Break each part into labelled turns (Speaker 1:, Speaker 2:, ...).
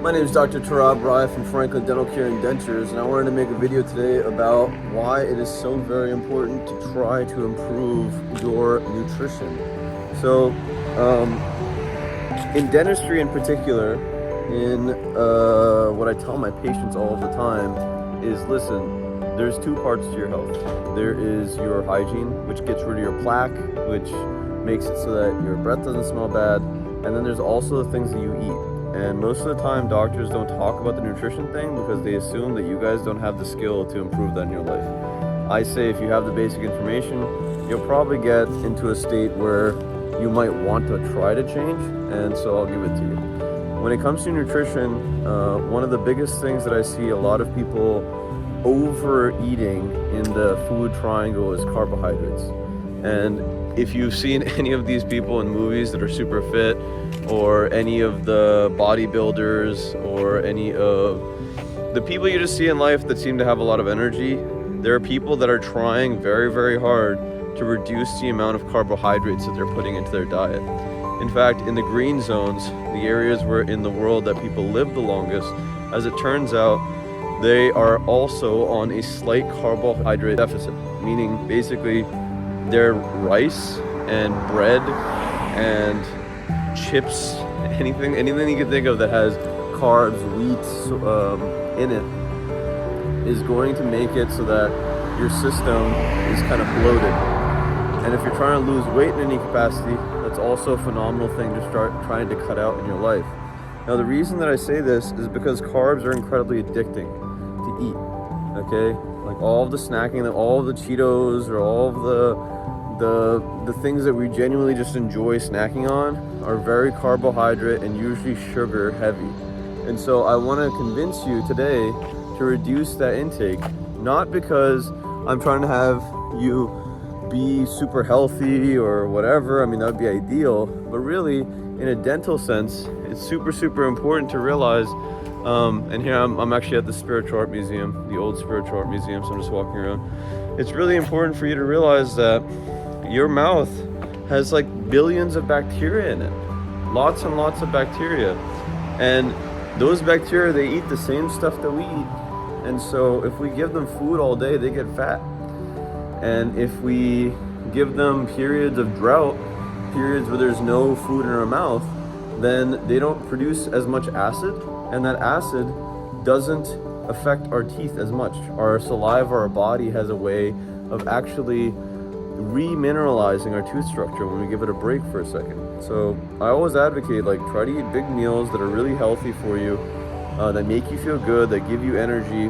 Speaker 1: My name is Dr. Tarab Rai from Franklin.DentalCare and Dentures, and I wanted to make a video today about why it is so very important to try to improve your nutrition. So, in dentistry in particular, in what I tell my patients all the time is, listen, there's two parts to your health. There is your hygiene, which gets rid of your plaque, which makes it so that your breath doesn't smell bad, and then there's also the things that you eat. And most of the time, doctors don't talk about the nutrition thing because they assume that you guys don't have the skill to improve that in your life. I say if you have the basic information, you'll probably get into a state where you might want to try to change, and so I'll give it to you. When it comes to nutrition, one of the biggest things that I see a lot of people overeating in the food triangle is carbohydrates. And if you've seen any of these people in movies that are super fit, or any of the bodybuilders, or any of the people you just see in life that seem to have a lot of energy, there are people that are trying very, very hard to reduce the amount of carbohydrates that they're putting into their diet. In fact, in the green zones, the areas where in the world that people live the longest, as it turns out, they are also on a slight carbohydrate deficit, meaning basically their rice and bread and chips, anything you can think of that has carbs, wheat in it, is going to make it so that your system is kind of bloated. And if you're trying to lose weight in any capacity, that's also a phenomenal thing to start trying to cut out in your life. Now, the reason that I say this is because carbs are incredibly addicting to eat, okay? Like all of the snacking, all of the Cheetos, or all of the things that we genuinely just enjoy snacking on are very carbohydrate and usually sugar heavy. And so I want to convince you today to reduce that intake, not because I'm trying to have you be super healthy or whatever. I mean, that would be ideal, but really in a dental sense, it's super, super important to realize, and here I'm actually at the Spiritual Art Museum, the old Spiritual Art Museum, so I'm just walking around. It's really important for you to realize that your mouth has like billions of bacteria in it, lots and lots of bacteria, and those bacteria, they eat the same stuff that we eat. And so if we give them food all day, they get fat. And if we give them periods of drought, periods where there's no food in our mouth, then they don't produce as much acid, and that acid doesn't affect our teeth as much. Our saliva, our body has a way of actually remineralizing our tooth structure when we give it a break for a second. So I always advocate, like, try to eat big meals that are really healthy for you, that make you feel good, that give you energy,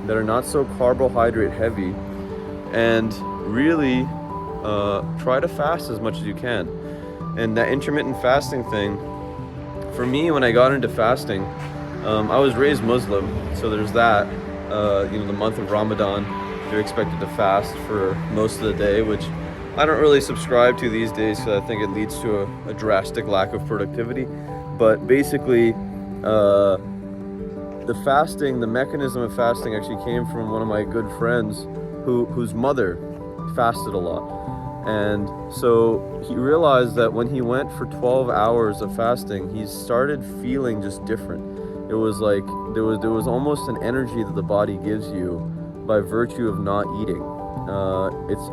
Speaker 1: that are not so carbohydrate heavy, and really try to fast as much as you can. And that intermittent fasting thing, for me, when I got into fasting, I was raised Muslim, so there's that. The month of Ramadan, you're expected to fast for most of the day, which I don't really subscribe to these days, so I think it leads to a drastic lack of productivity. But basically, the mechanism of fasting actually came from one of my good friends whose mother fasted a lot. And so he realized that when he went for 12 hours of fasting, he started feeling just different. It was like there was almost an energy that the body gives you by virtue of not eating.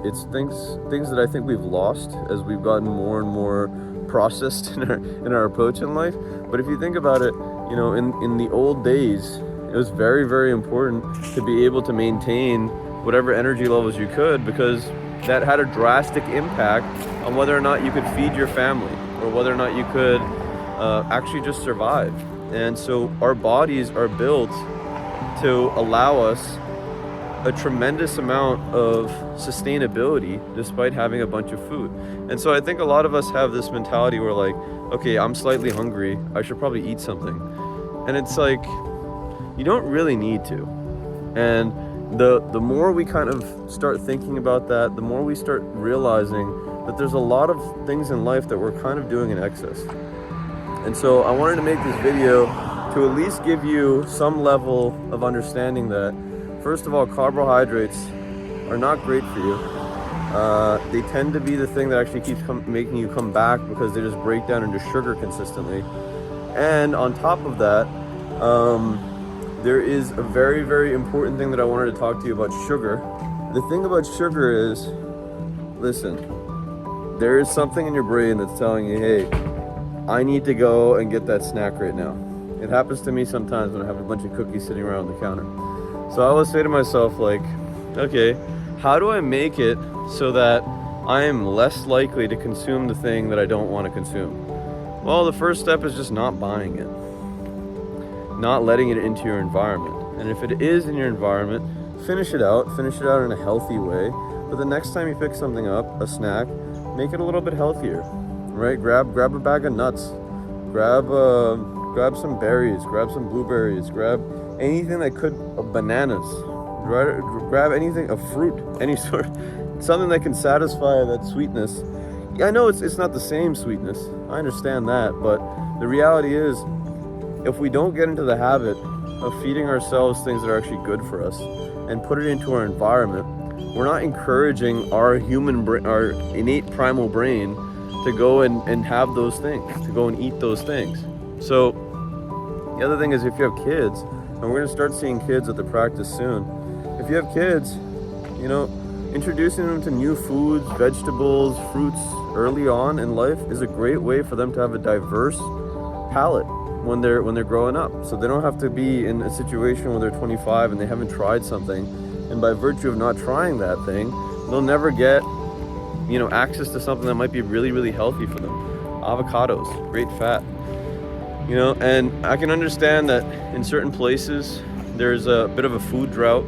Speaker 1: It's things that I think we've lost as we've gotten more and more processed in our approach in life. But if you think about it, in the old days, it was very, very important to be able to maintain whatever energy levels you could, because that had a drastic impact on whether or not you could feed your family, or whether or not you could actually just survive. And so our bodies are built to allow us a tremendous amount of sustainability despite having a bunch of food. And so I think a lot of us have this mentality where, like, okay, I'm slightly hungry, I should probably eat something. And it's like, you don't really need to. And the more we kind of start thinking about that, the more we start realizing that there's a lot of things in life that we're kind of doing in excess. And so I wanted to make this video to at least give you some level of understanding that, first of all, carbohydrates are not great for you. They tend to be the thing that actually keeps making you come back, because they just break down into sugar consistently. And on top of that, There is a very, very important thing that I wanted to talk to you about sugar. The thing about sugar is, listen, there is something in your brain that's telling you, hey, I need to go and get that snack right now. It happens to me sometimes when I have a bunch of cookies sitting around the counter. So I always say to myself, like, okay, how do I make it so that I am less likely to consume the thing that I don't want to consume? Well, the first step is just not buying it, not letting it into your environment. And if it is in your environment, finish it out in a healthy way. But the next time you pick something up, a snack, make it a little bit healthier, right? Grab a bag of nuts, grab some berries, grab some blueberries, grab anything that could, bananas, right? Grab anything, a fruit, any sort, something that can satisfy that sweetness. Yeah, I know it's not the same sweetness, I understand that, but the reality is, if we don't get into the habit of feeding ourselves things that are actually good for us and put it into our environment, we're not encouraging our our innate primal brain to go and have those things, to go and eat those things. So the other thing is, if you have kids, and we're going to start seeing kids at the practice soon, if you have kids, you know, introducing them to new foods, vegetables, fruits early on in life is a great way for them to have a diverse palate when they're growing up. So they don't have to be in a situation where they're 25 and they haven't tried something, and by virtue of not trying that thing, they'll never get, you know, access to something that might be really, really healthy for them. Avocados, great fat. You know, and I can understand that in certain places there's a bit of a food drought.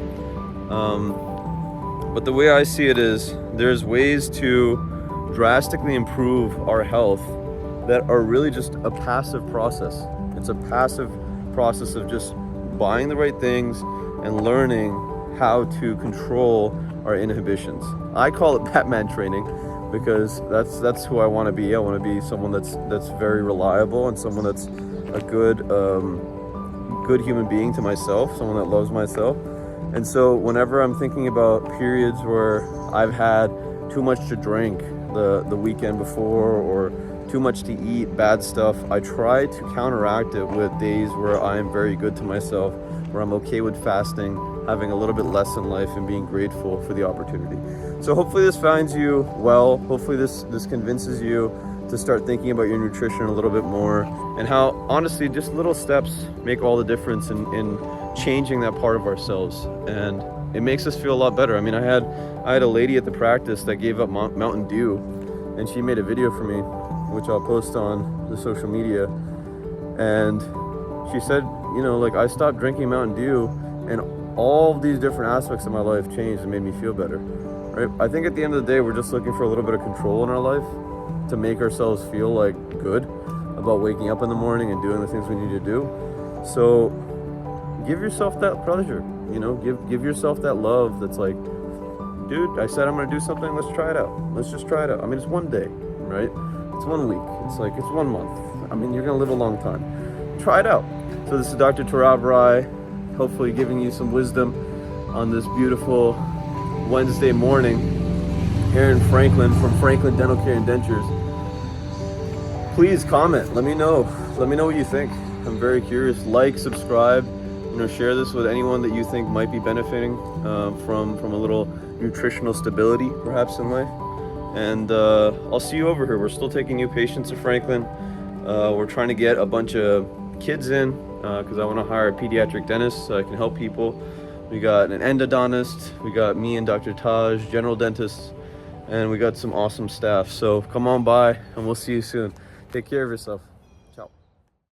Speaker 1: But the way I see it is, there's ways to drastically improve our health that are really just a passive process. It's a passive process of just buying the right things and learning how to control our inhibitions. I call it Batman training because that's who I want to be. I want to be someone that's very reliable and someone that's a good human being to myself, someone that loves myself. And so whenever I'm thinking about periods where I've had too much to drink the weekend before, or too much to eat, bad stuff, I try to counteract it with days where I am very good to myself, where I'm okay with fasting, having a little bit less in life, and being grateful for the opportunity. So hopefully this finds you well. Hopefully this convinces you to start thinking about your nutrition a little bit more, and how honestly just little steps make all the difference in changing that part of ourselves, and it makes us feel a lot better. I mean, I had a lady at the practice that gave up Mountain Dew, and she made a video for me, which I'll post on the social media, and she said, you know, like, I stopped drinking Mountain Dew and all of these different aspects of my life changed and made me feel better, right? I think at the end of the day, we're just looking for a little bit of control in our life to make ourselves feel like good about waking up in the morning and doing the things we need to do. So give yourself that pleasure, you know, give yourself that love that's like, dude, I said I'm gonna do something, let's try it out. Let's just try it out. I mean, it's one day, right? It's 1 week, it's 1 month. I mean, you're gonna live a long time. Try it out. So this is Dr. Tarav Rai, hopefully giving you some wisdom on this beautiful Wednesday morning here in Franklin from Franklin.DentalCare and Dentures. Please comment, let me know what you think. I'm very curious. Like, subscribe, you know, share this with anyone that you think might be benefiting from a little nutritional stability perhaps in life. And I'll see you over here. We're still taking new patients at Franklin. We're trying to get a bunch of kids in because I want to hire a pediatric dentist so I can help people. We got an endodontist, we got me and Dr. Taj, general dentists, and we got some awesome staff. So come on by and we'll see you soon. Take care of yourself.